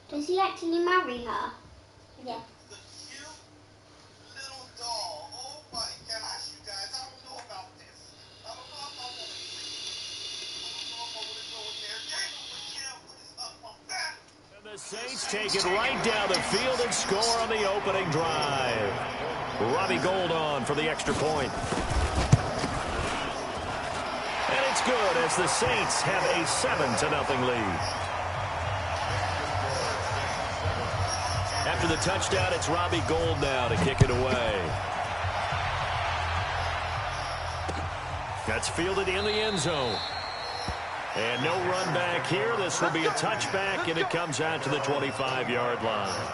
Does he actually marry her? Yeah. The cute little doll. Oh my gosh, you guys, I don't know about this. I don't know if I want to go in there. What is up on that? And the Saints take it right down the field and score on the opening drive. Robbie Gould on for the extra point. And it's good as the Saints have a 7-0 lead. After the touchdown, it's Robbie Gould now to kick it away. That's fielded in the end zone. And no run back here. This will be a touchback, and it comes out to the 25-yard line.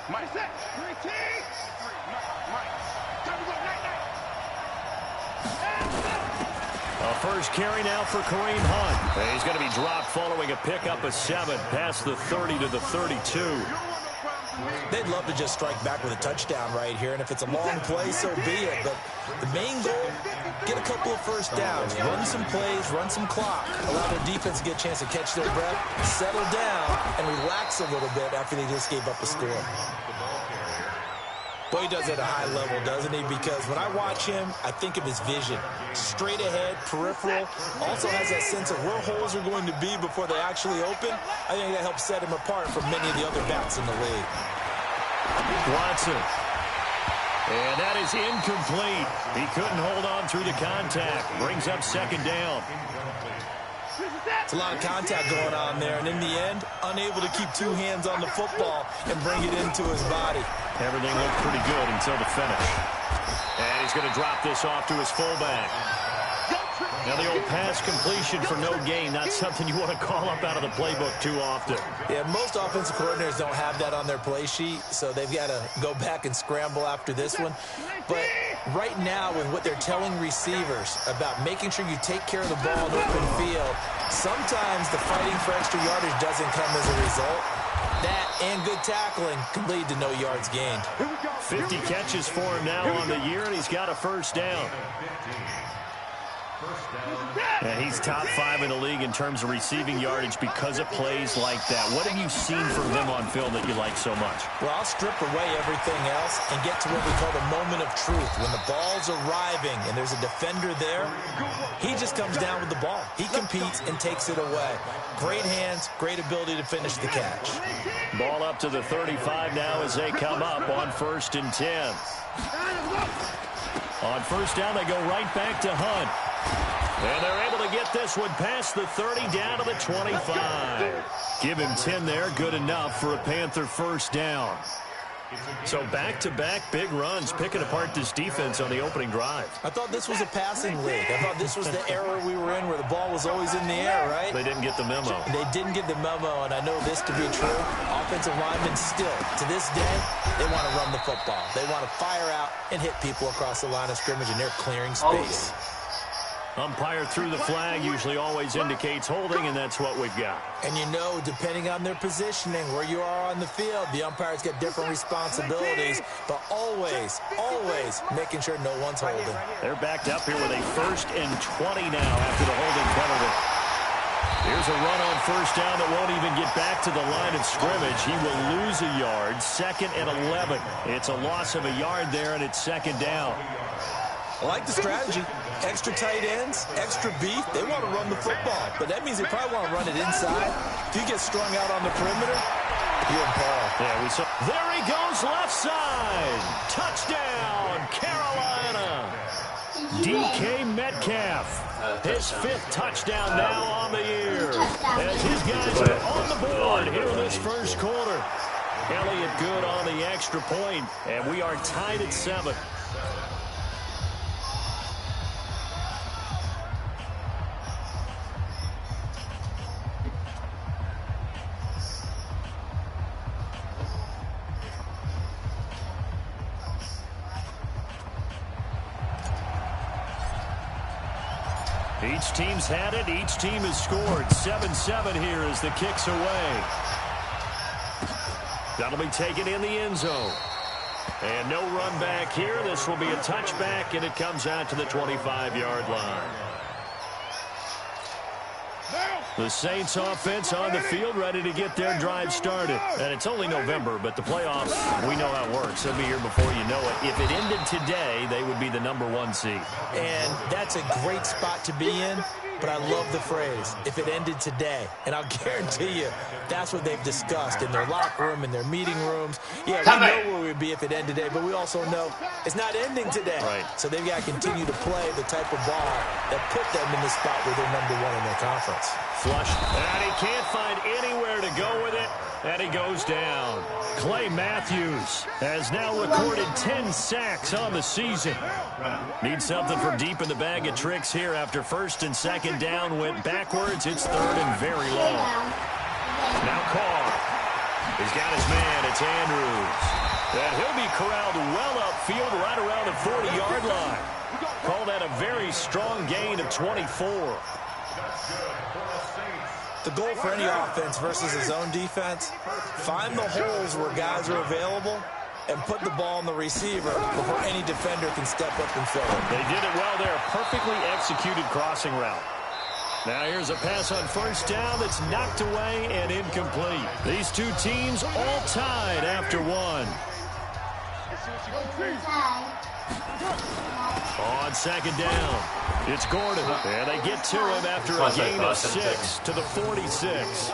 Mike, set. 3 teams. Mike. Time to go. Night. A first carry now for Kareem Hunt. And he's going to be dropped following a pickup of 7 past the 30 to the 32. They'd love to just strike back with a touchdown right here, and if it's a long play, so be it. But the main goal, get a couple of first downs, run some plays, run some clock, allow their defense to get a chance to catch their breath, settle down, and relax a little bit after they just gave up a score. Boy, he does it at a high level, doesn't he? Because when I watch him, I think of his vision. Straight ahead, peripheral, also has that sense of where holes are going to be before they actually open. I think that helps set him apart from many of the other backs in the league. Watson. And that is incomplete. He couldn't hold on through the contact. Brings up second down. It's a lot of contact going on there, and in the end, unable to keep 2 hands on the football and bring it into his body. Everything looked pretty good until the finish. And he's going to drop this off to his fullback. Now the old pass completion for no gain, not something you want to call up out of the playbook too often. Yeah, most offensive coordinators don't have that on their play sheet, so they've got to go back and scramble after this one. But right now, with what they're telling receivers about making sure you take care of the ball in open field, sometimes the fighting for extra yardage doesn't come as a result. That and good tackling can lead to no yards gained. 50 catches for him now on the year, and he's got a first down. And he's top 5 in the league in terms of receiving yardage because of plays like that. What have you seen from him on film that you like so much? Well, I'll strip away everything else and get to what we call the moment of truth. When the ball's arriving and there's a defender there, he just comes down with the ball. He competes and takes it away. Great hands, great ability to finish the catch. Ball up to the 35 now as they come up on 1st and 10. On first down, they go right back to Hunt. And they're able to get this one past the 30 down to the 25. Give him 10 there, good enough for a Panther first down. So back-to-back big runs, picking apart this defense on the opening drive. I thought this was a passing league. I thought this was the era we were in where the ball was always in the air, right? They didn't get the memo. They didn't get the memo, and I know this to be true. Offensive linemen still, to this day, they want to run the football. They want to fire out and hit people across the line of scrimmage, and they're clearing space. Umpire through the flag usually always indicates holding, and that's what we've got. And you know, depending on their positioning, where you are on the field, the umpires get different responsibilities, but always making sure no one's holding. They're backed up here with a 1st and 20 now after the holding penalty. Here's a run on first down that won't even get back to the line of scrimmage. He will lose a yard, 2nd and 11. It's a loss of a yard there, and it's 2nd down. I like the strategy. Extra tight ends, extra beef. They want to run the football, but that means they probably want to run it inside. If you get strung out on the perimeter, you're in peril. Yeah, we saw. There he goes, left side. Touchdown, Carolina. DK Metcalf. His 5th touchdown now on the year. As his guys are on the board here in this first quarter. Elliott good on the extra point, and we are tied at 7. Each team's had it. Each team has scored. 7-7 here as the kick's away. That'll be taken in the end zone. And no run back here. This will be a touchback, and it comes out to the 25-yard line. The Saints offense on the field, ready to get their drive started. And it's only November, but the playoffs, we know how it works. They'll be here before you know it. If it ended today, they would be the #1 seed. And that's a great spot to be in, but I love the phrase, if it ended today. And I'll guarantee you, that's what they've discussed in their locker room, in their meeting rooms. Yeah, we know where we'd be if it ended today, but we also know it's not ending today. Right. So they've got to continue to play the type of ball that put them in the spot where they're #1 in their conference. Flushed, and he can't find anywhere to go with it, and he goes down. Clay Matthews has now recorded 10 sacks on the season. Needs something from deep in the bag of tricks here after first and second down went backwards. It's third and very low. Now Carr. He's got his man. It's Andrews. And he'll be corralled well upfield right around the 40-yard line. Call that a very strong gain of 24. The goal for any offense versus his own defense, find the holes where guys are available and put the ball on the receiver before any defender can step up and fill it. They did it well there. Perfectly executed crossing route. Now here's a pass on first down that's knocked away and incomplete. These two teams all tied after one. On second down, it's Gordon. And they get to him after a gain of 6 to the 46.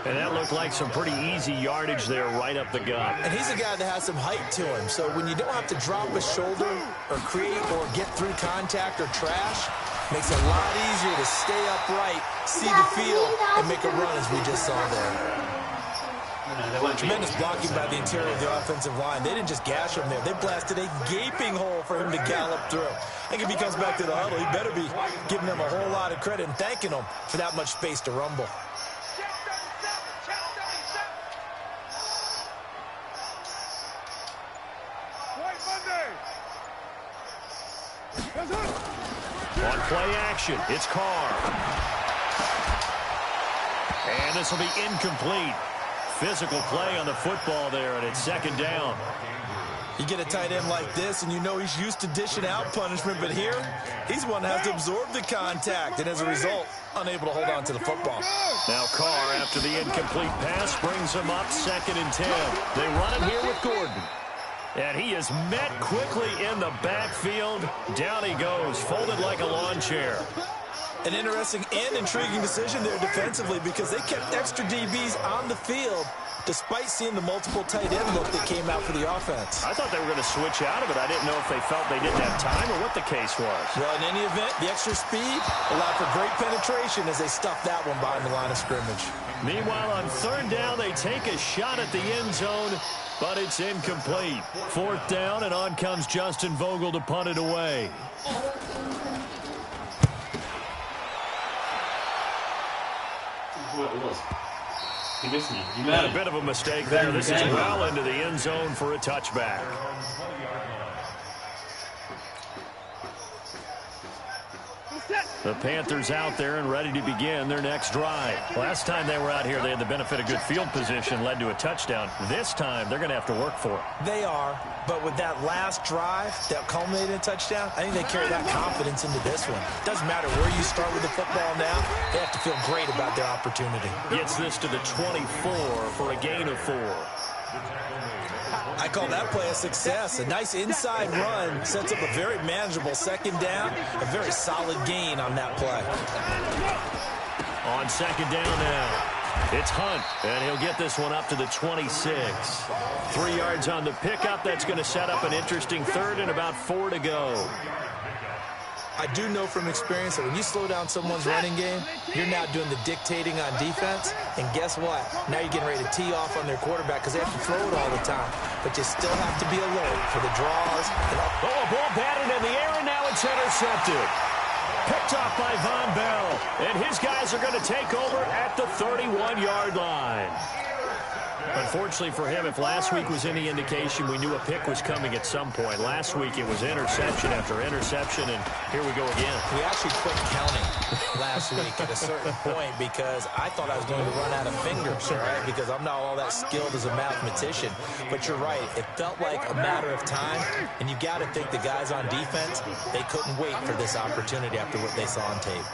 And that looked like some pretty easy yardage there right up the gut. And he's a guy that has some height to him. So when you don't have to drop a shoulder or create or get through contact or trash, makes it a lot easier to stay upright, see the field, and make a run as we just saw there. Tremendous blocking by the interior of the offensive line. They didn't just gash him there. They blasted a gaping hole for him to gallop through. I think if he comes back to the huddle, he better be giving them a whole lot of credit and thanking them for that much space to rumble. On play action, it's Carr. And this will be incomplete. Physical play on the football there, and it's second down. You get a tight end like this, and you know he's used to dishing out punishment, but here, he's one that has to absorb the contact, and as a result, unable to hold on to the football. Now Carr, after the incomplete pass, brings him up 2nd and 10. They run it here with Gordon. And he is met quickly in the backfield. Down he goes, folded like a lawn chair. An interesting and intriguing decision there defensively because they kept extra DBs on the field despite seeing the multiple tight end look that came out for the offense. I thought they were going to switch out of it. I didn't know if they felt they didn't have time or what the case was. Well, in any event, the extra speed allowed for great penetration as they stuffed that one behind the line of scrimmage. Meanwhile, on third down, they take a shot at the end zone, but it's incomplete. 4th down, and on comes Justin Vogel to punt it away. A bit of a mistake there. This is well into the end zone for a touchback. The Panthers out there and ready to begin their next drive. Last time they were out here, they had the benefit of good field position, led to a touchdown. This time, they're going to have to work for it. They are, but with that last drive that culminated in a touchdown, I think they carry that confidence into this one. Doesn't matter where you start with the football now, they have to feel great about their opportunity. Gets this to the 24 for a gain of 4. I call that play a success. A nice inside run sets up a very manageable 2nd down, a very solid gain on that play. On 2nd down now, it's Hunt, and he'll get this one up to the 26. 3 yards on the pickup. That's going to set up an interesting 3rd and about 4 to go. I do know from experience that when you slow down someone's running game, you're now doing the dictating on defense. And guess what? Now you're getting ready to tee off on their quarterback because they have to throw it all the time. But you still have to be alert for the draws. Oh, a ball batted in the air, and now it's intercepted. Picked off by Von Bell. And his guys are going to take over at the 31-yard line. Unfortunately for him, if last week was any indication, we knew a pick was coming at some point. Last week it was interception after interception, and here we go again. We actually quit counting last week at a certain point because I thought I was going to run out of fingers, all right, because I'm not all that skilled as a mathematician. But you're right. It felt like a matter of time, and you got to think the guys on defense, they couldn't wait for this opportunity after what they saw on tape.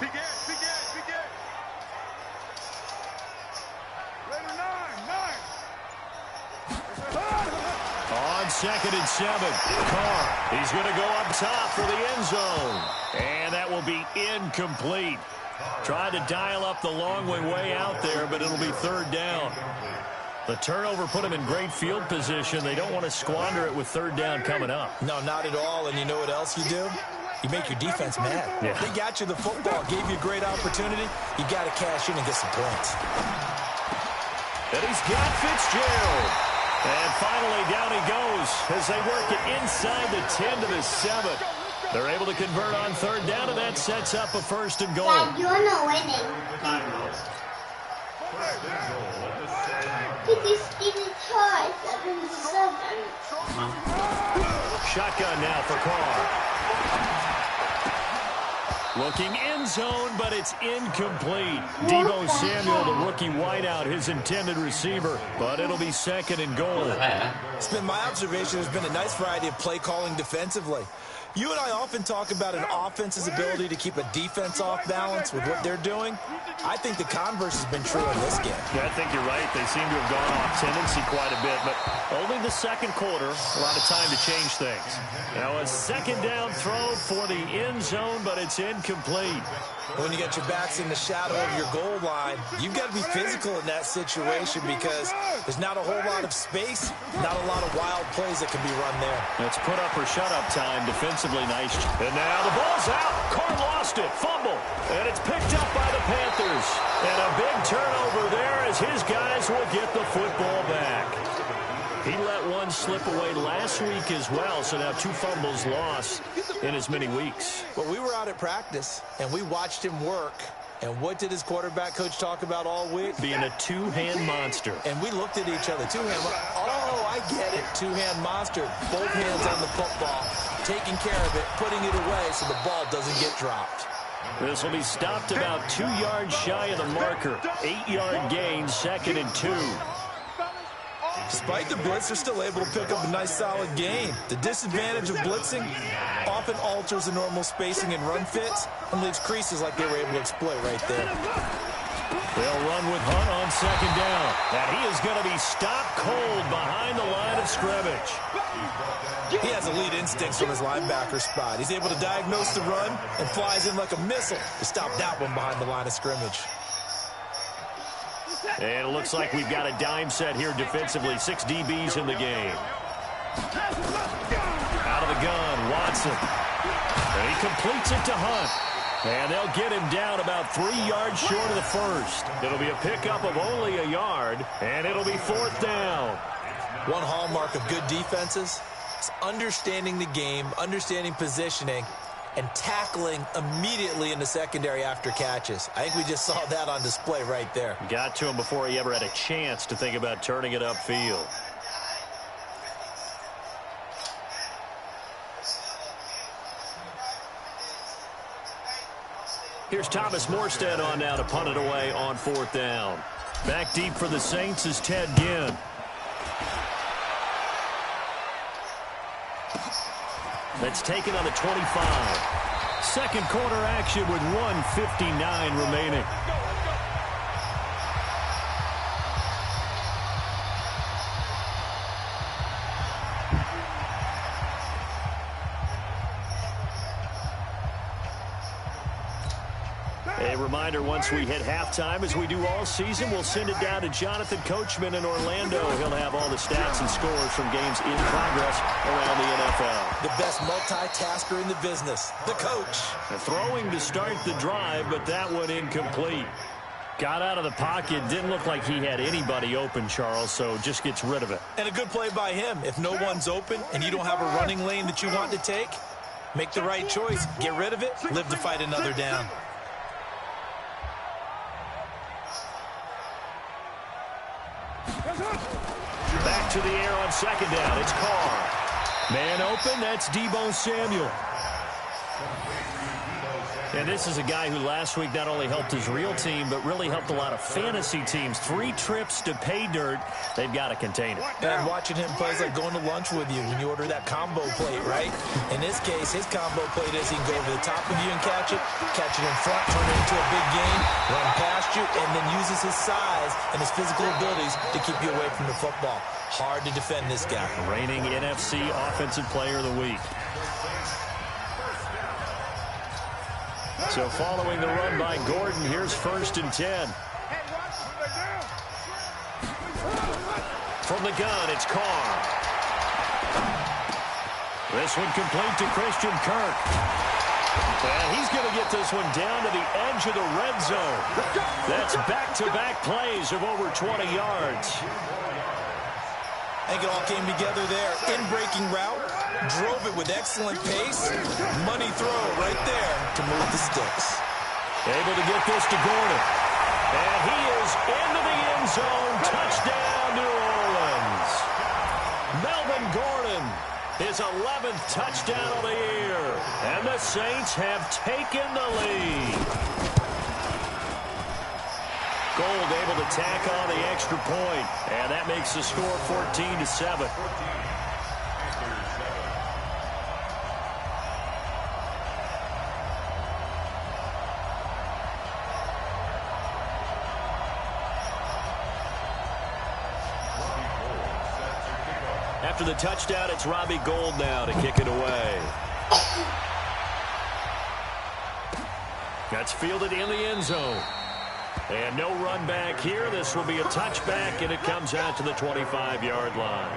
On 2nd and 7, Carr. He's going to go up top for the end zone. And that will be incomplete. Tried to dial up the long way out there, but it'll be 3rd down. The turnover put him in great field position. They don't want to squander it with 3rd down coming up. No, not at all. And you know what else you do? You make your defense mad. Yeah. They got you the football, gave you a great opportunity. You got to cash in and get some points. And he's got Fitzgerald. And finally, down he goes as they work it inside the 10 to the 7. They're able to convert on 3rd down, and that sets up a 1st and goal. Dad, you're not winning. Shotgun now for Carr. Looking end zone, but it's incomplete. Deebo Samuel, the rookie wideout, his intended receiver, but it'll be 2nd and goal. It's been my observation there's been a nice variety of play calling defensively. You and I often talk about an offense's ability to keep a defense off balance with what they're doing. I think the converse has been true in this game. Yeah, I think you're right. They seem to have gone off tendency quite a bit, but only the 2nd quarter, a lot of time to change things. Now a 2nd down throw for the end zone, but it's incomplete. When you get your backs in the shadow of your goal line, you've got to be physical in that situation because there's not a whole lot of space, not a lot of wild plays that can be run there. It's put up or shut up time defensively. Nice. And now the ball's out. Carr lost it. Fumble. And it's picked up by the Panthers. And a big turnover there as his guys will get the football back. He let one slip away last week as well, so now 2 fumbles lost in as many weeks. Well, we were out at practice, and we watched him work. And what did his quarterback coach talk about all week? Being a 2-hand monster. And we looked at each other. 2-hand. Oh, I get it. 2-hand monster. Both hands on the football, taking care of it, putting it away so the ball doesn't get dropped. This will be stopped about 2 yards shy of the marker. 8-yard gain, 2nd and 2. Despite the blitz, they're still able to pick up a nice, solid gain. The disadvantage of blitzing often alters the normal spacing and run fits and leaves creases like they were able to exploit right there. They'll run with Hunt on 2nd down. And he is going to be stopped cold behind the line of scrimmage. He has elite instincts from his linebacker spot. He's able to diagnose the run and flies in like a missile to stop that one behind the line of scrimmage. And it looks like we've got a dime set here defensively. 6 DBs in the game. Out of the gun, Watson. And he completes it to Hunt. And they'll get him down about 3 yards short of the 1st. It'll be a pickup of only a yard, and it'll be 4th down. One hallmark of good defenses is understanding the game, understanding positioning, and tackling immediately in the secondary after catches. I think we just saw that on display right there. Got to him before he ever had a chance to think about turning it upfield. Here's Thomas Morstead on now to punt it away on 4th down. Back deep for the Saints is Ted Ginn. That's taken on the 25. 2nd quarter action with 1:59 remaining. A reminder, once we hit halftime, as we do all season, we'll send it down to Jonathan Coachman in Orlando. He'll have all the stats and scores from games in progress around the NFL. The best multitasker in the business, the coach. Throwing to start the drive, but that one incomplete. Got out of the pocket, didn't look like he had anybody open, Charles, so just gets rid of it. And a good play by him. If no one's open and you don't have a running lane that you want to take, make the right choice. Get rid of it, live to fight another down. to the air on second down. It's Carr. Man open, that's Deebo Samuel. And this is a guy who last week not only helped his real team, but really helped a lot of fantasy teams. 3 trips to pay dirt. They've got to contain it. And watching him play is like going to lunch with you when you order that combo plate, right? In this case, his combo plate is he can go over the top of you and catch it in front, turn it into a big gain, run past you, and then uses his size and his physical abilities to keep you away from the football. Hard to defend this guy. Reigning NFC Offensive Player of the Week. So following the run by Gordon, here's 1st and 10. From the gun, it's Carr. This one complete to Christian Kirk. And he's going to get this one down to the edge of the red zone. That's back-to-back plays of over 20 yards. I think it all came together there. In-breaking route, drove it with excellent pace. Money throw right there to move the sticks. Able to get this to Gordon. And he is into the end zone. Touchdown, New Orleans. Melvin Gordon, his 11th touchdown of the year. And the Saints have taken the lead. Gold able to tack on the extra point, and that makes the score 14-7. After the touchdown, it's Robbie Gould now to kick it away. That's fielded in the end zone. And no run back here. This will be a touchback, and it comes out to the 25-yard line.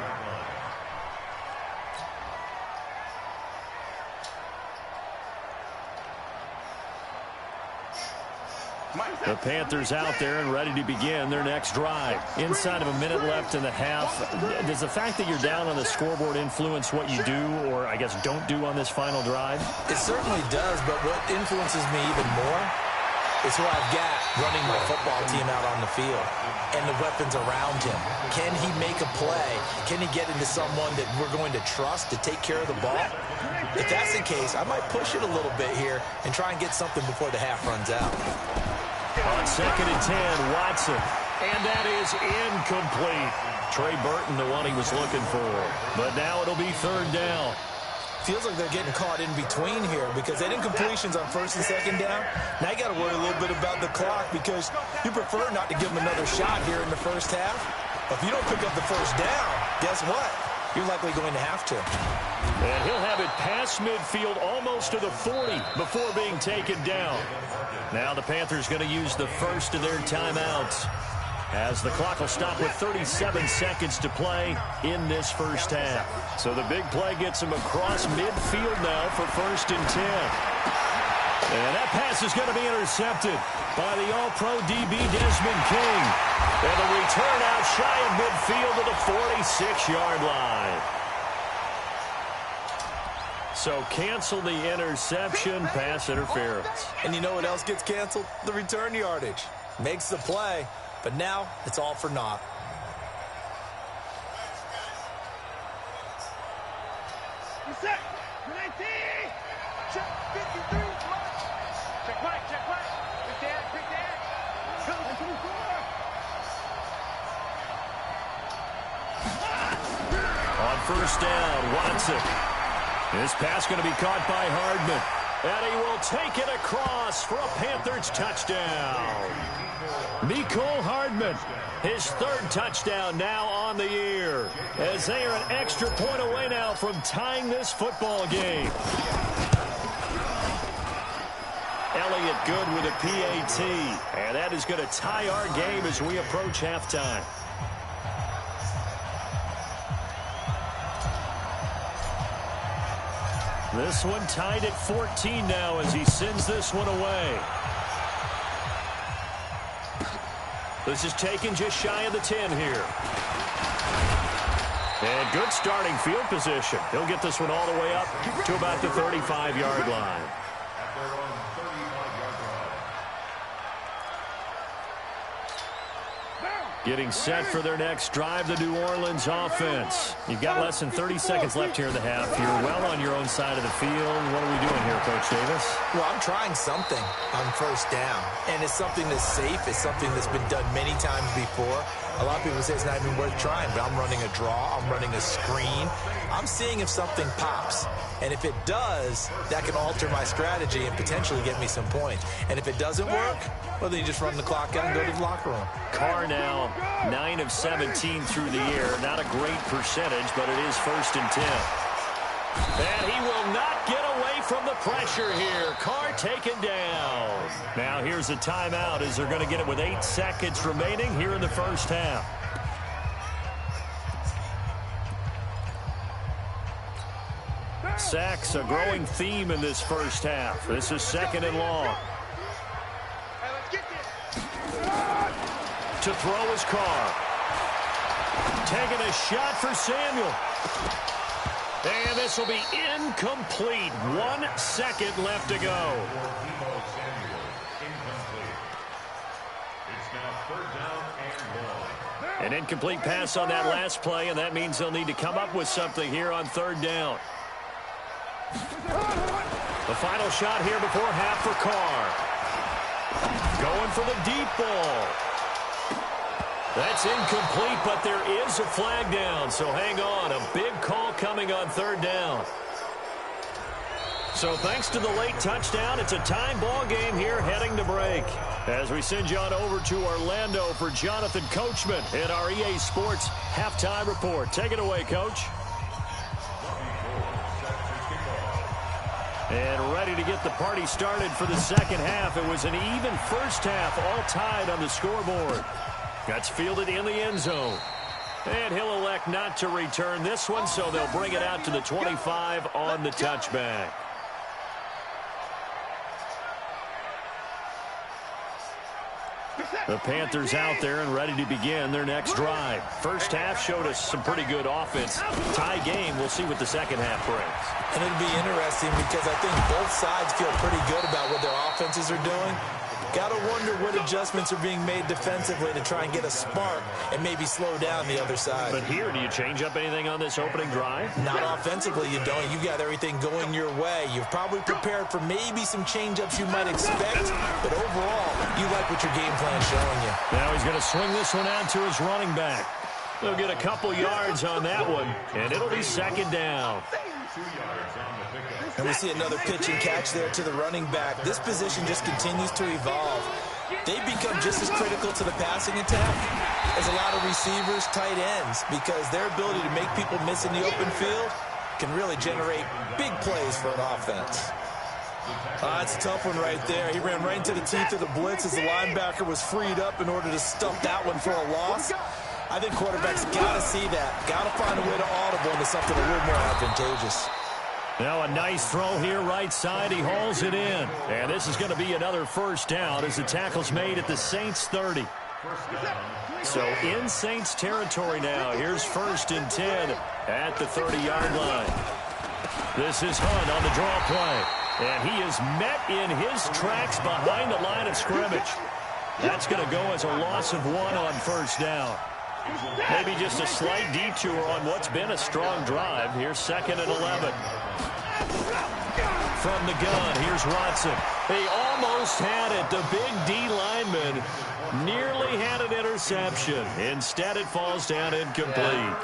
The Panthers out there and ready to begin their next drive. Inside of a minute left in the half. Does the fact that you're down on the scoreboard influence what you do, or I guess don't do on this final drive? It certainly does, but what influences me even more is who I've got running my football team out on the field and the weapons around him. Can he make a play? Can he get into someone that we're going to trust to take care of the ball? If that's the case, I might push it a little bit here and try and get something before the half runs out. On 2nd and 10, Watson. And that is incomplete. Trey Burton, the one he was looking for. But now it'll be 3rd down. Feels like they're getting caught in between here because they did incompletions on 1st and 2nd down. Now you got to worry a little bit about the clock because you prefer not to give them another shot here in the first half. But if you don't pick up the 1st down, guess what? You're likely going to have to. And he'll have it past midfield almost to the 40 before being taken down. Now the Panthers going to use the first of their timeouts as the clock will stop with 37 seconds to play in this first half. So the big play gets him across midfield now for 1st and 10. And that pass is going to be intercepted by the All-Pro DB Desmond King. And the return out shy of midfield to the 46-yard line. So cancel the interception, pass interference. And you know what else gets canceled? The return yardage. Makes the play, but now it's all for naught. Reset. 19. Check 53. Check right. Quick dad. 24. On 1st down, Watson. This pass going to be caught by Hardman. And he will take it across for a Panthers touchdown. Mecole Hardman, his 3rd touchdown now on the year, as they are an extra point away now from tying this football game. Elliott good with a PAT, and that is going to tie our game as we approach halftime. This one tied at 14 now as he sends this one away. This is taken just shy of the 10 here. And good starting field position. He'll get this one all the way up to about the 35-yard line. Getting set for their next drive, the New Orleans offense. You've got less than 30 seconds left here in the half. You're well on your own side of the field. What are we doing here, Coach Davis? Well, I'm trying something on first down, and it's something that's safe. It's something that's been done many times before. A lot of people say it's not even worth trying, but I'm running a draw. I'm running a screen. I'm seeing if something pops. And if it does, that can alter my strategy and potentially get me some points. And if it doesn't work, well, then you just run the clock out and go to the locker room. Carr now 9 of 17 through the air. Not a great percentage, but it is 1st and 10. And he will not get away from the pressure here. Carr taken down. Now here's a timeout as they're going to get it with 8 seconds remaining here in the first half. Sacks, a growing theme in this first half. This is 2nd and long. To throw his Carr. Taking a shot for Samuel. And this will be incomplete. 1 second left to go. An incomplete pass on that last play, and that means they'll need to come up with something here on 3rd down. The final shot here before half for Carr. Going for the deep ball. That's incomplete, but there is a flag down, so hang on. A big call coming on 3rd down. So thanks to the late touchdown, it's a time ball game here heading to break. As we send you on over to Orlando for Jonathan Coachman in our EA Sports Halftime Report. Take it away, Coach. And ready to get the party started for the second half. It was an even first half, all tied on the scoreboard. That's fielded in the end zone. And he'll elect not to return this one, so they'll bring it out to the 25 on the touchback. The Panthers out there and ready to begin their next drive. First half showed us some pretty good offense. Tie game, we'll see what the second half brings. And it'll be interesting because I think both sides feel pretty good about what their offenses are doing. Got to wonder what adjustments are being made defensively to try and get a spark and maybe slow down the other side. But here, do you change up anything on this opening drive? Not offensively, you don't. You got everything going your way. You've probably prepared for maybe some change-ups you might expect, but overall, you like what your game plan is showing you. Now he's going to swing this one out to his running back. They'll get a couple yards on that one, and it'll be 2nd down. And we see another pitch and catch there to the running back. This position just continues to evolve. They've become just as critical to the passing attack as a lot of receivers, tight ends, because their ability to make people miss in the open field can really generate big plays for an offense. That's a tough one right there. He ran right into the teeth of the blitz as the linebacker was freed up in order to stuff that one for a loss. I think quarterbacks got to see that. Got to find a way to audible into something a little more advantageous. Now a nice throw here right side. He hauls it in. And this is going to be another first down as the tackle's made at the Saints 30. So in Saints territory now. Here's 1st and 10 at the 30-yard line. This is Hunt on the draw play. And he is met in his tracks behind the line of scrimmage. That's going to go as a loss of 1 on first down. Maybe just a slight detour on what's been a strong drive. Here's 2nd and 11. From the gun, here's Watson. He almost had it. The big D lineman nearly had an interception. Instead, it falls down incomplete.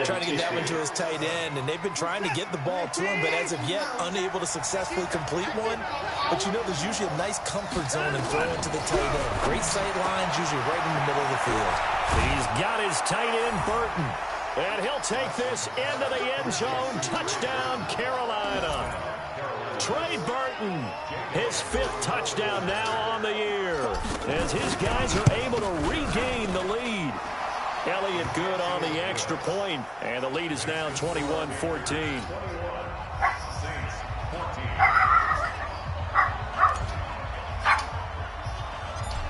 Trying to get that one to his tight end, and they've been trying to get the ball to him, but as of yet, unable to successfully complete one. But you know, there's usually a nice comfort zone in throwing to the tight end. Great sight lines, usually right in the middle of the field. He's got his tight end, Burton. And he'll take this into the end zone. Touchdown, Carolina. Trey Burton, his 5th touchdown now on the year, as his guys are able to regain the lead. Elliott good on the extra point, and the lead is now 21-14.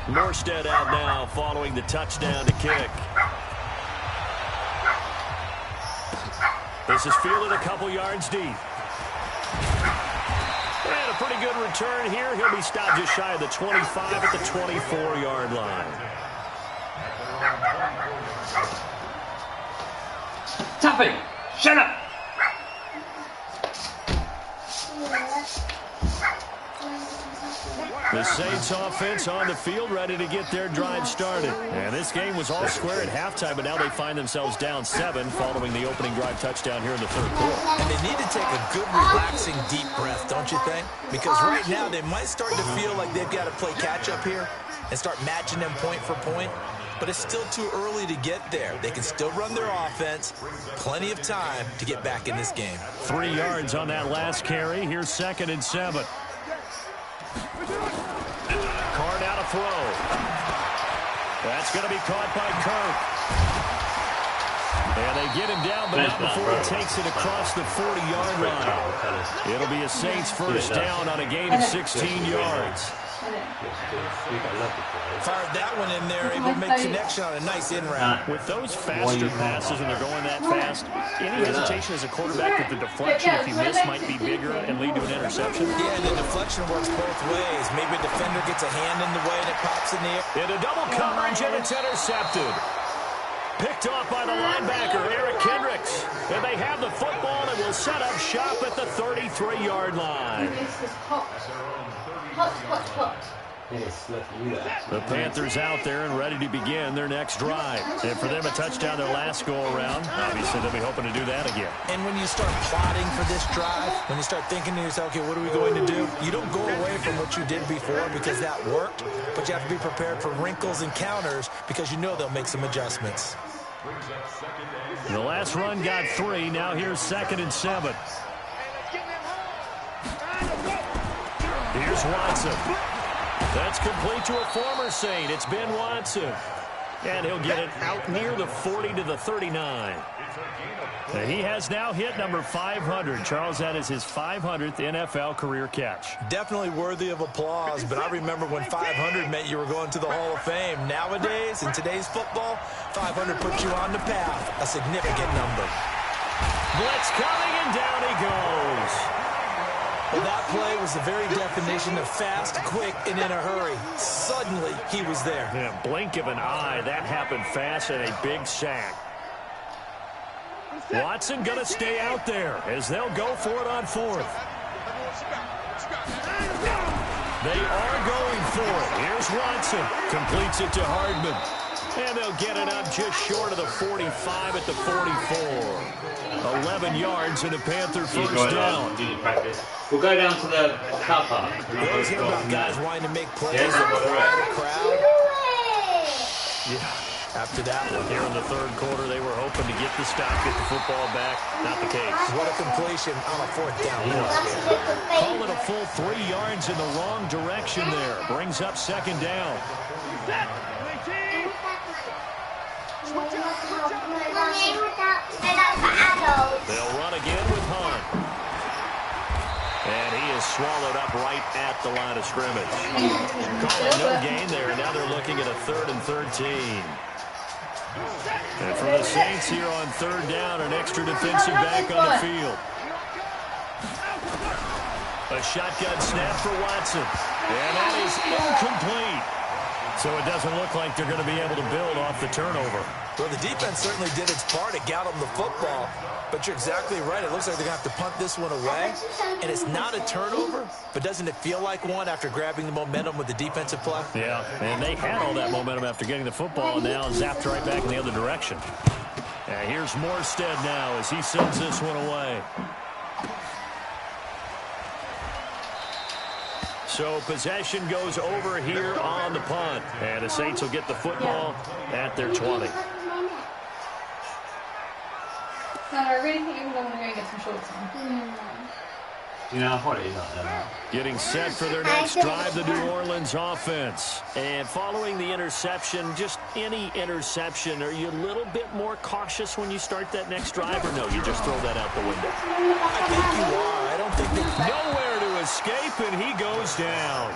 Morstead out now following the touchdown to kick. This is fielded a couple yards deep. And a pretty good return here. He'll be stopped just shy of the 25 at the 24-yard line. Tappy, shut up. The Saints offense on the field, ready to get their drive started. And this game was all square at halftime, but now they find themselves down 7 following the opening drive touchdown here in the third quarter. And they need to take a good, relaxing, deep breath, don't you think? Because right now they might start to feel like they've got to play catch-up here and start matching them point for point. But it's still too early to get there. They can still run their offense. Plenty of time to get back in this game. 3 yards on that last carry. Here's 2nd and 7. Card out a throw. That's going to be caught by Kirk. And they get him down, but not before he takes it across the 40-yard line. It'll be a Saints first down on a gain of 16 yards. Fired that one in there, able to make connection on a nice in route. With those faster passes and they're going that fast, any hesitation as a quarterback that the deflection, if you miss, might be bigger and lead to an interception? Yeah, and the deflection works both ways. Maybe a defender gets a hand in the way and it pops in the air. Into double coverage, and it's intercepted. Picked off by the linebacker, Eric Kendricks. And they have the football and will set up shop at the 33-yard line. The Panthers out there and ready to begin their next drive. And for them, a touchdown their last go-around. Obviously, they'll be hoping to do that again. And when you start plotting for this drive, when you start thinking to yourself, okay, what are we going to do? You don't go away from what you did before because that worked, but you have to be prepared for wrinkles and counters because you know they'll make some adjustments. The last run got 3. Now here's 2nd and 7. Here's Watson. That's complete to a former Saint. It's Ben Watson. And he'll get it out near the 40 to the 39. And he has now hit number 500. Charles, that is his 500th NFL career catch. Definitely worthy of applause, but I remember when 500 meant you were going to the Hall of Fame. Nowadays, in today's football, 500 puts you on the path, a significant number. Blitz coming, and down he goes. Well, that play was the very definition of fast, quick, and in a hurry. Suddenly, he was there. Yeah, blink of an eye. That happened fast and a big sack. Watson going to stay out there as they'll go for it on 4th. They are going for it. Here's Watson. Completes it to Hardman. And they'll get it up just short of the 45 at the 44. 11 yards and a Panther first down. We'll go down to the car park. We always hear about guys wanting to make plays in the crowd. Yeah. After that one, here in the third quarter, they were hoping to get the stop, get the football back. Not the case. What a completion on a 4th down. Call it a full 3 yards in the wrong direction there. Brings up 2nd down. They'll run again with Hunt. And he is swallowed up right at the line of scrimmage. Calling no gain there. Now they're looking at a 3rd and 13. And for the Saints here on 3rd down, an extra defensive back on the field. A shotgun snap for Watson. And that is incomplete. So it doesn't look like they're going to be able to build off the turnover. Well, the defense certainly did its part. It got them the football. But you're exactly right. It looks like they're going to have to punt this one away. And it's not a turnover, but doesn't it feel like one after grabbing the momentum with the defensive play? Yeah, and they had all that momentum after getting the football and now zapped right back in the other direction. And here's Morstead now as he sends this one away. So possession goes over here on the punt. And the Saints will get the football at their 20. I really think I'm going to go get some shorts on. You know what it is like that. Getting set for their next drive, the New Orleans offense. And following the interception, just any interception, are you a little bit more cautious when you start that next drive, or no, you just throw that out the window? I think you are. I don't think they... Nowhere to escape, and he goes down.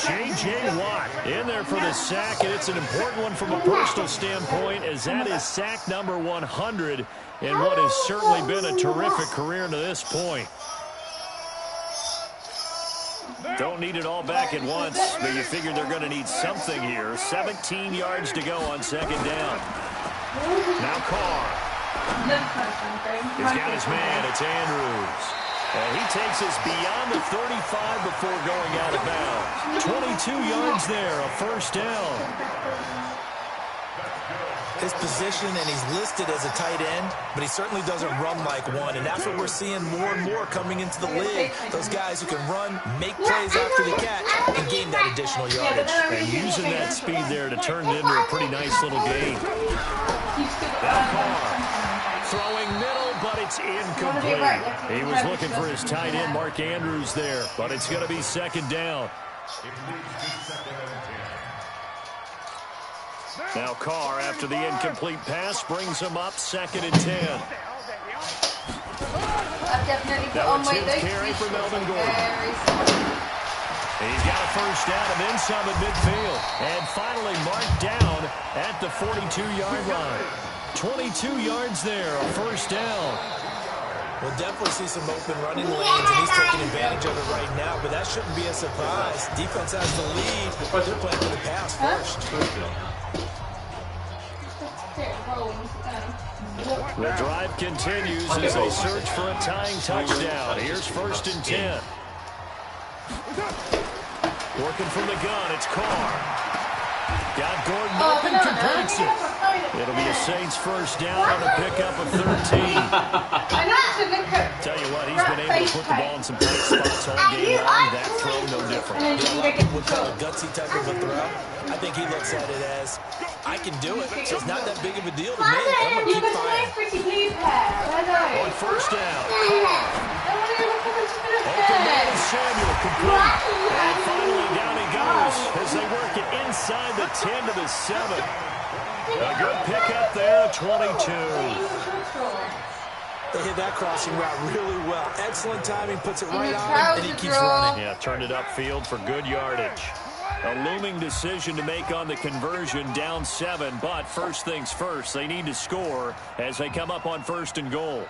J.J. Watt in there for the sack, and it's an important one from a personal standpoint, as that is sack number 100 in what has certainly been a terrific career to this point. Don't need it all back at once, but you figure they're going to need something here. 17 yards to go on second down. Now Carr. He's got his man. It's Andrews. And he takes us beyond the 35 before going out of bounds. 22 yards there, a first down. His position, and he's listed as a tight end, but he certainly doesn't run like one, and that's what we're seeing more and more coming into the league. Those guys who can run, make plays after the catch, and gain that additional yardage. And using that speed there to turn it into a pretty nice little gain. Now Carr throwing middle, but it's incomplete. He was looking for his tight end, Mark Andrews, there, but it's going to be second down. Now Carr, after the incomplete pass, brings him up second and 10. Now a 10th carry for Melvin Gordon. He's got a first down and then some at midfield. And finally marked down at the 42-yard line. 22 yards there, a first down. We'll definitely see some open running lanes, and he's taking advantage of it right now, but that shouldn't be a surprise. Defense has the lead. They're playing for the pass first. The drive continues as they search for a tying touchdown. Here's first and 10. Working from the gun, it's Carr. Got Gordon open, completes it. It'll be a Saints first down on a pickup of 13. Tell you what, he's been able to put the ball in some tight spots all game long. That throw, no different. Would call a gutsy type of a throw. I think he looks at it as, I can do it, so it's not that big of a deal to me. I'm going to keep firing. On first down, open man, Samuel, complete. And finally down he goes as they work it inside the 10 to the 7. A good pickup there, 22. They hit that crossing route really well. Excellent timing, puts it right on him, and he keeps running. Yeah, turned it upfield for good yardage. A looming decision to make on the conversion, down 7, but first things first, they need to score as they come up on first and goal.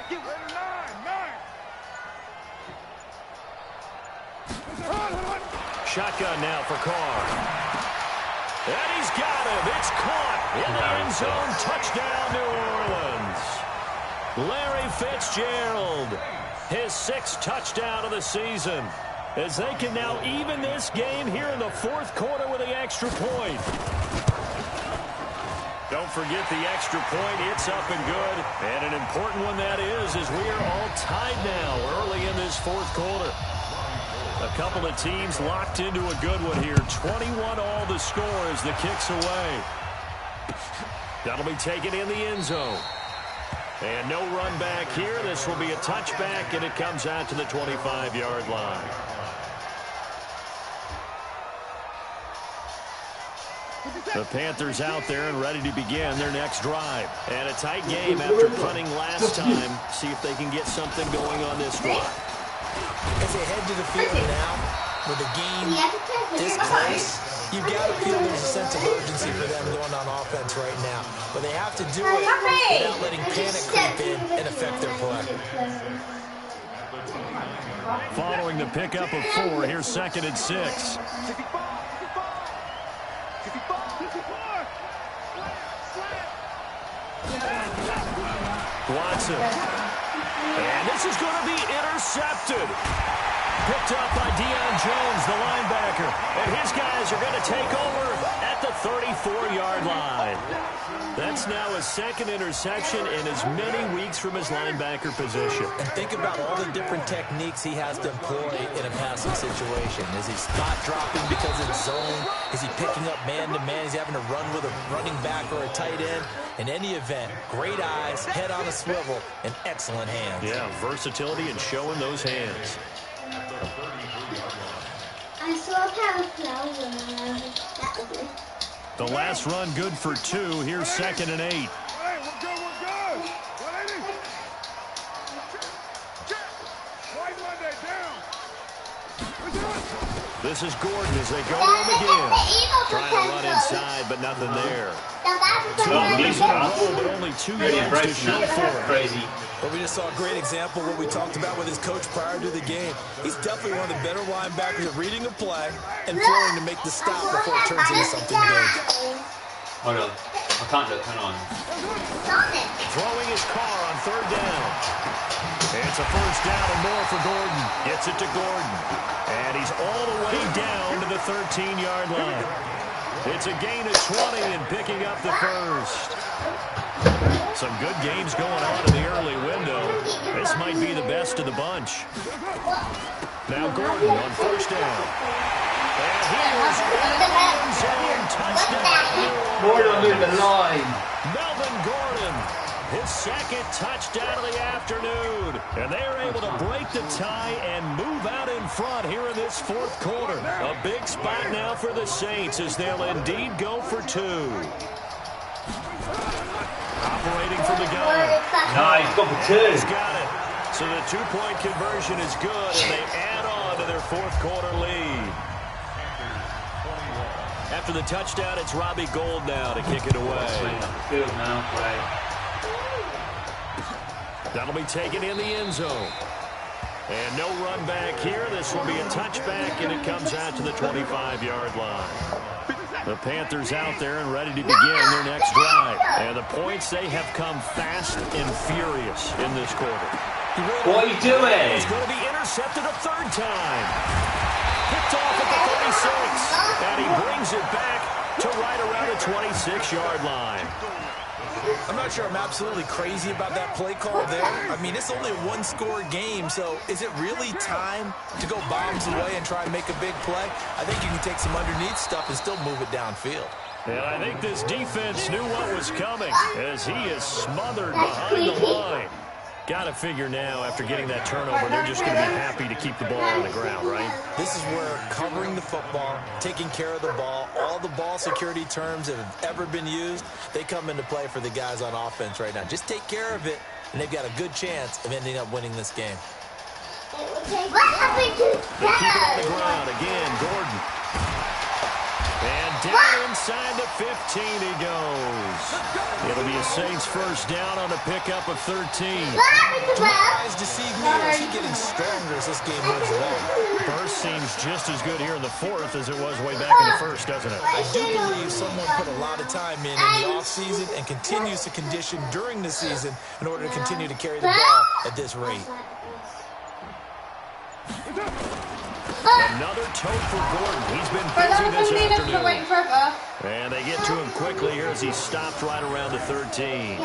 Get ready, 9. Shotgun now for Carr. And he's got him. It's caught in the end zone. Touchdown, New Orleans. Larry Fitzgerald, his 6th touchdown of the season, as they can now even this game here in the 4th quarter with the extra point. Don't forget the extra point. It's up and good. And an important one that is, as we are all tied now early in this 4th quarter. A couple of teams locked into a good one here. 21 all the score as the kick's away. That'll be taken in the end zone. And no run back here. This will be a touchback, and it comes out to the 25-yard line. The Panthers out there and ready to begin their next drive. And a tight game after punting last time. See if they can get something going on this drive. As they head to the field now, with the game this close, you've got to feel there's a sense of urgency for them going on offense right now. But they have to do it without letting panic creep in and affect their play. Following the pickup of 4, here's second and 6. Watson. And this is going to be intercepted. Picked up by Deion Jones, the linebacker. And his guys are going to take over at the 34-yard line. That's now his 2nd interception in as many weeks from his linebacker position. And think about all the different techniques he has to employ in a passing situation. Is he spot dropping because it's zone? Is he picking up man-to-man? Is he having to run with a running back or a tight end? In any event, great eyes, head on a swivel, and excellent hands. Yeah, versatility and showing those hands. I saw a pair of flowers on that was it. The last run good for 2. Here's second and 8. Hey, we're good. 180. White Monday down. This is Gordon as they go to him again. Trying to run inside, but nothing there. Two runs in a row, but only 2 yards to show for it. Crazy. Well, we just saw a great example of what we talked about with his coach prior to the game. He's definitely one of the better linebackers at reading a play and throwing to make the stop before it turns into something big. Hold on. I can't do it. Turn on. Throwing his car on 3rd down. It's a 1st down and more for Gordon. Gets it to Gordon. And he's all the way down to the 13-yard line. It's a gain of 20 and picking up the 1st. Some good games going on in the early window. This might be the best of the bunch. Now Gordon on 1st down. And here's end zone touchdown. Gordon move the line. Melvin Gordon, his 2nd touchdown of the afternoon. And they are able to break the tie and move out in front here in this 4th quarter. A big spot now for the Saints as they'll indeed go for 2. Operating from the gun. Nice, got for 2. He's got it. So the 2-point conversion is good, and they add on to their 4th quarter lead. After the touchdown, it's Robbie Gould now to kick it away. Field now, right. That'll be taken in the end zone. And no run back here. This will be a touchback, and it comes out to the 25-yard line. The Panthers out there and ready to begin their next drive. And the points, they have come fast and furious in this quarter. What are you doing? He's going to be intercepted a 3rd time. Picked off at the 36. And he brings it back to right around the 26-yard line. I'm not sure I'm absolutely crazy about that play call there. I mean, it's only a 1-score game, so is it really time to go bombs away and try and make a big play? I think you can take some underneath stuff and still move it downfield. And I think this defense knew what was coming as he is smothered behind the line. Got to figure now, after getting that turnover, they're just going to be happy to keep the ball on the ground, right? This is where covering the football, taking care of the ball, all the ball security terms that have ever been used, they come into play for the guys on offense right now. Just take care of it, and they've got a good chance of ending up winning this game. They keep it on the ground. Again, Gordon. And down inside the 15 he goes. It'll be a Saints 1st down on a pickup of 13. Do my eyes deceive me, or is he getting stronger as this game moves along? Burst seems just as good here in the 4th as it was way back in the 1st, doesn't it? I do believe someone put a lot of time in the offseason and continues to condition during the season in order to continue to carry the ball at this rate. Another tote for Gordon. He's been busy this afternoon. And they get to him quickly here as he stopped right around the 13.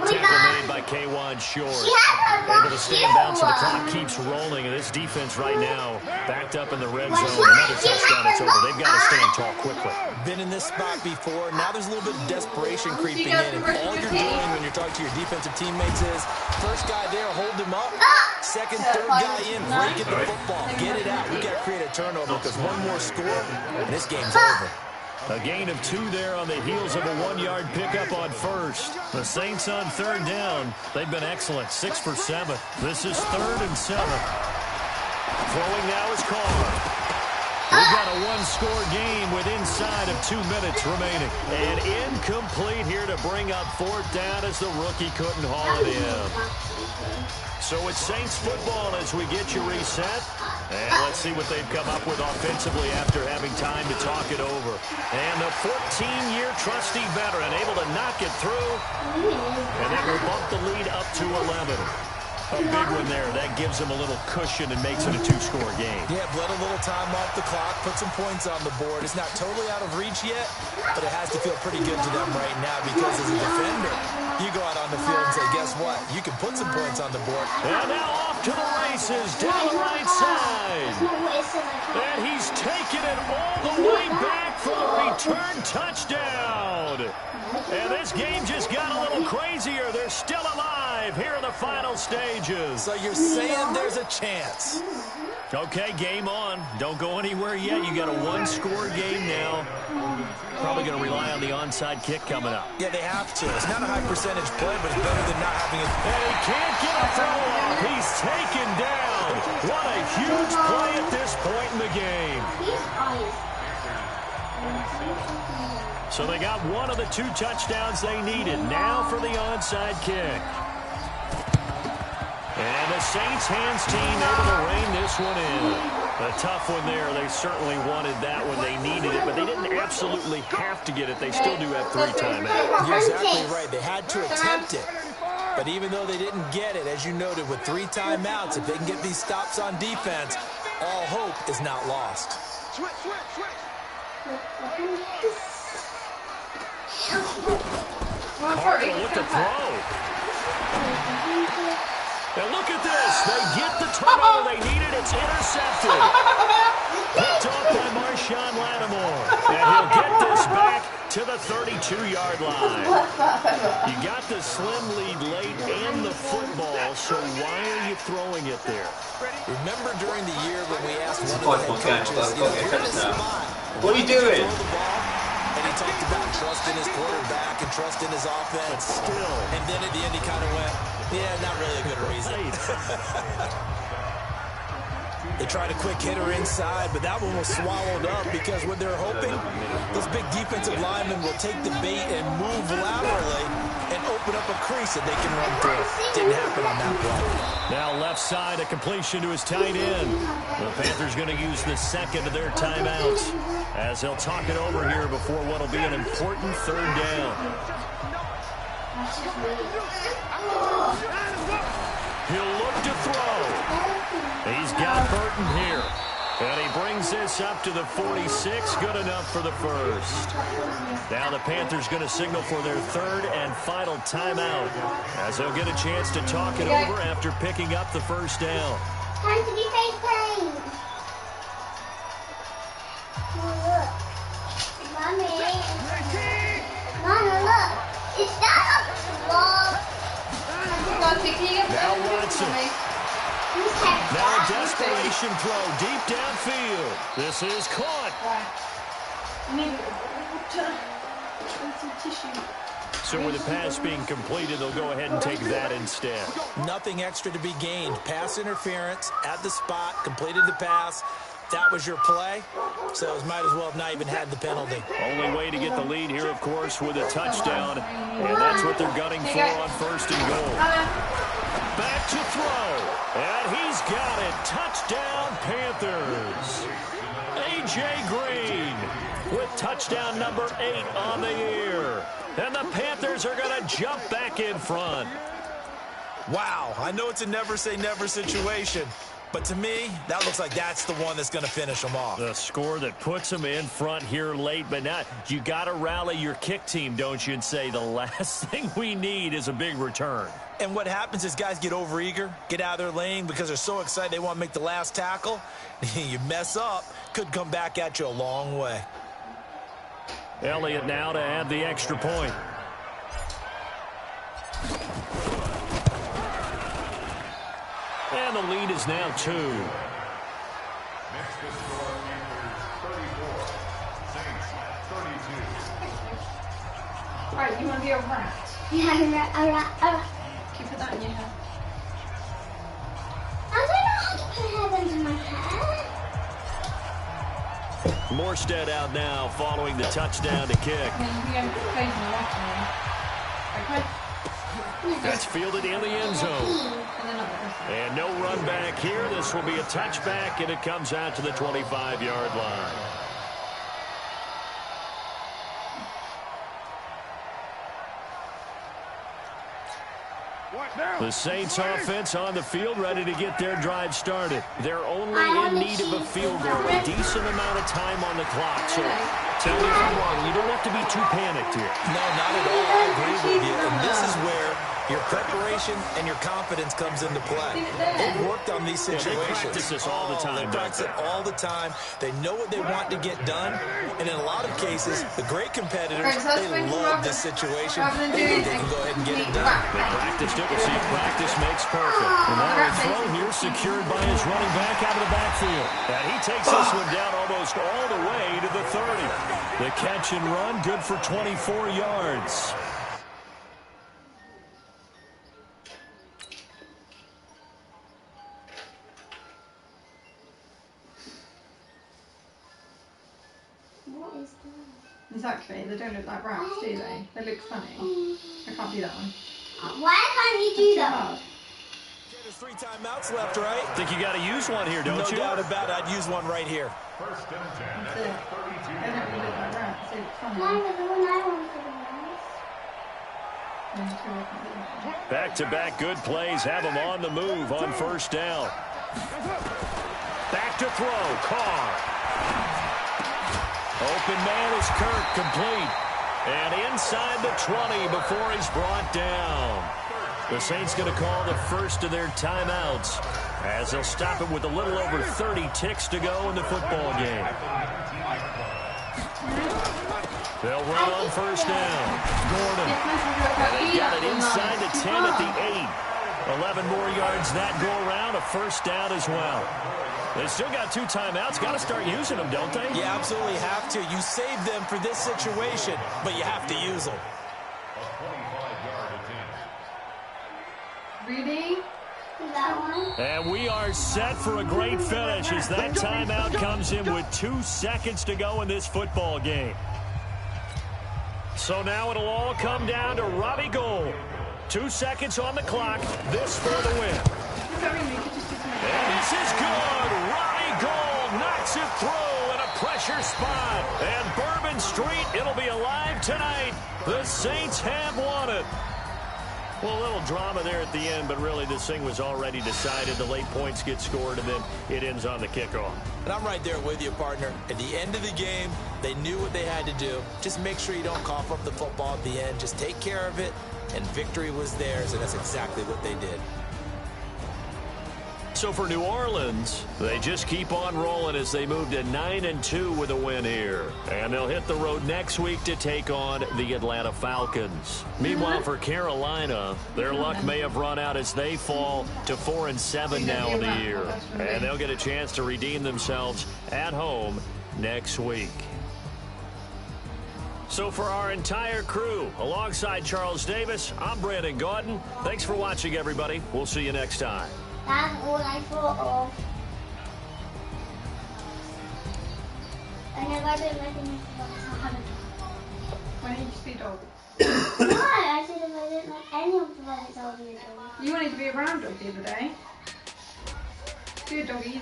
Tackle made by K'Wan Short. Able to stay in bounds, so the clock keeps rolling. And this defense right now backed up in the red zone. Another touchdown, it's over. They've got to stand tall quickly. Been in this spot before. Now there's a little bit of desperation creeping in. And all you're doing when you're talking to your defensive teammates is, first guy there, hold him up. Second, third guy in, break it the football. Get it out. We've got to create a turnover because one more score, and this game's over. A gain of 2 there on the heels of a 1-yard pickup on 1st. The Saints on 3rd down. They've been excellent. 6 for 7. This is 3rd and 7. Throwing now is Carr. We've got a 1-score game with inside of 2 minutes remaining. And incomplete here to bring up 4th down as the rookie couldn't haul it in. So it's Saints football as we get you reset. And let's see what they've come up with offensively after having time to talk it over. And the 14-year trusty veteran able to knock it through. And that will bump the lead up to 11. A big one there. That gives them a little cushion and makes it a 2-score game. Yeah, bled a little time off the clock, put some points on the board. It's not totally out of reach yet, but it has to feel pretty good to them right now because as a defender, you go out on the field and say, guess what? You can put some points on the board. And now off to the races down the right side. And he's taken it all the way back for the return touchdown. And this game just got a little crazier. They're still alive here in the final stages. So you're saying there's a chance? Okay, game on. Don't go anywhere yet. You got a 1-score game now. Probably going to rely on the onside kick coming up. Yeah, they have to. It's not a high percentage play, but it's better than not having it. And he can't get a throw off. He's taken down. What a huge play at this point in the game. So they got one of the 2 touchdowns they needed. Now for the onside kick. And the Saints hands team able to rein this one in. A tough one there. They certainly wanted that when they needed it, but they didn't absolutely have to get it. They still do have 3 timeouts. You're exactly right. They had to attempt it. But even though they didn't get it, as you noted, with 3 timeouts, if they can get these stops on defense, all hope is not lost. Cardinal with the throw. And look at this. They get the turnover they needed. It's intercepted. Picked off by Marshawn Lattimore. And he'll get this back to the 32-yard line. You got the slim lead late and the football, so why are you throwing it there? Remember during the year when we asked one of the head coaches, you're in a spot. What are you doing? And he talked about trusting his quarterback and trusting his offense. Still. And then at the end he kind of went, yeah, not really a good reason. They tried a quick hitter inside, but that one was swallowed up because what they're hoping, those big defensive linemen will take the bait and move laterally and open up a crease that they can run through. Didn't happen on that play. Now left side, a completion to his tight end. The Panthers going to use the second of their timeouts as he'll talk it over here before what will be an important 3rd down. He'll look to throw. He's got Burton here. And he brings this up to the 46. Good enough for the first. Now the Panthers going to signal for their 3rd and final timeout as they'll get a chance to talk it over after picking up the first down. Time to be face paint. Look. Mommy. Mama, look. It's not up to the wall. Now Watson. Now a desperation throw deep downfield. This is caught. So with the pass being completed, they'll go ahead and take that instead. Nothing extra to be gained. Pass interference at the spot, completed the pass. That was your play, so it might as well have not even had the penalty. Only way to get the lead here, of course, with a touchdown, and that's what they're gunning for on 1st and goal. Back to throw, and he's got it. Touchdown, Panthers. A.J. Green with touchdown number 8 on the year. And the Panthers are going to jump back in front. Wow, I know it's a never-say-never situation, but to me, that looks like that's the one that's going to finish them off. The score that puts them in front here late, but now you got to rally your kick team, don't you, and say the last thing we need is a big return. And what happens is guys get overeager, get out of their lane because they're so excited they want to make the last tackle. You mess up, could come back at you a long way. Elliott now to add the extra point. And the lead is now 2. Next to score, Panthers 34, Saints 32. Alright, you want to be a rat? Yeah, alright. Can you put that in your hair? I don't know how to put head into my hair. Morstead out now following the touchdown to kick. And then you go phase in the afternoon. Okay. That's fielded in the end zone. And no run back here. This will be a touchback, and it comes out to the 25-yard line. The Saints offense on the field, ready to get their drive started. They're only in need of a field goal, a decent amount of time on the clock. So tell me if I'm wrong, you don't have to be too panicked here. No, not at all. I agree with you. And this is where your preparation and your confidence comes into play. They've worked on these situations. They practice this all the time. They practice it all the time. They know what they want to get done. And in a lot of cases, the great competitors, they love this situation. They can go ahead and get it done. They practiced it. We'll see if practice makes perfect. And now a throw here secured by his running back out of the backfield. And he takes this one down almost all the way to the 30. The catch and run, good for 24 yards. Exactly. They don't look like rats, do they? They look funny. I can't do that one. Why can't you do that? Hard. There's 3 timeouts left, right? Think you got to use one here, don't you? No doubt about it. I'd use one right here. That's it. They don't really look like rats. They look funny. Mine was the one I wanted to Back-to-back good plays have them on the move on first down. Back to throw. Carr. Open man is Kirk, complete. And inside the 20 before he's brought down. The Saints going to call the first of their timeouts as they'll stop it with a little over 30 ticks to go in the football game. They'll run on first down. Gordon. And they got it inside the 10 at the 8. 11 more yards that go around. A first down as well. They still got 2 timeouts. Got to start using them, don't they? You absolutely have to. You save them for this situation, but you have to use them. Really? that one. And we are set for a great finish as that timeout comes in with 2 seconds to go in this football game. So now it'll all come down to Robbie Gould. 2 seconds on the clock. This for the win. And this is good. Robbie Gould knocks it through in a pressure spot. And Bourbon Street, it'll be alive tonight. The Saints have won it. Well, a little drama there at the end, but really this thing was already decided. The late points get scored, and then it ends on the kickoff. And I'm right there with you, partner. At the end of the game, they knew what they had to do. Just make sure you don't cough up the football at the end. Just take care of it, and victory was theirs, and that's exactly what they did. So for New Orleans, they just keep on rolling as they move to 9-2 with a win here. And they'll hit the road next week to take on the Atlanta Falcons. Meanwhile, for Carolina, their luck may have run out as they fall to 4-7 now in the year. And they'll get a chance to redeem themselves at home next week. So for our entire crew, alongside Charles Davis, I'm Brandon Gaudin. Thanks for watching, everybody. We'll see you next time. That's all I thought of. I never did anything else. Why didn't you speak dog? No, I said if I didn't like any of the rabbits, I would be a dog. You wanted to be a round dog the other day. Be a dog easy.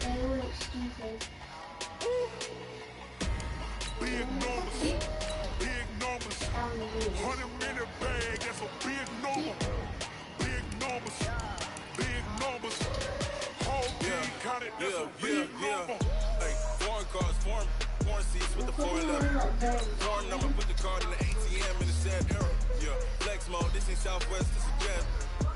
They all look stupid. Big numbers. Big numbers. 100-minute bag, that's a big number. Big numbers. Big numbers. Whole team counted, that's a big number. Hey, foreign cards, foreign seats with the foreign letter. Foreign number, put the card in the ATM in the sad era. Yeah, flex mode, this ain't Southwest, this is jet.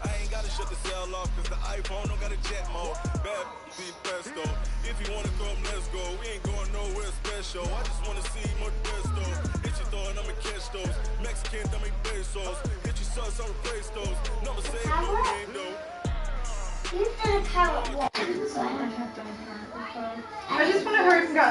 I ain't gotta shut the cell off cause the iPhone don't got a jet mode. Bad be pesto. If you wanna come, let's go. We ain't going nowhere special. I just wanna see more pesto. Hit your throw and I'ma catch those. Mexican, don't make pesos. Hit your sauce, I'll replace those. Never say no game though. You've done a carrot walk. I have done a carrot before. I just want to hurry up and get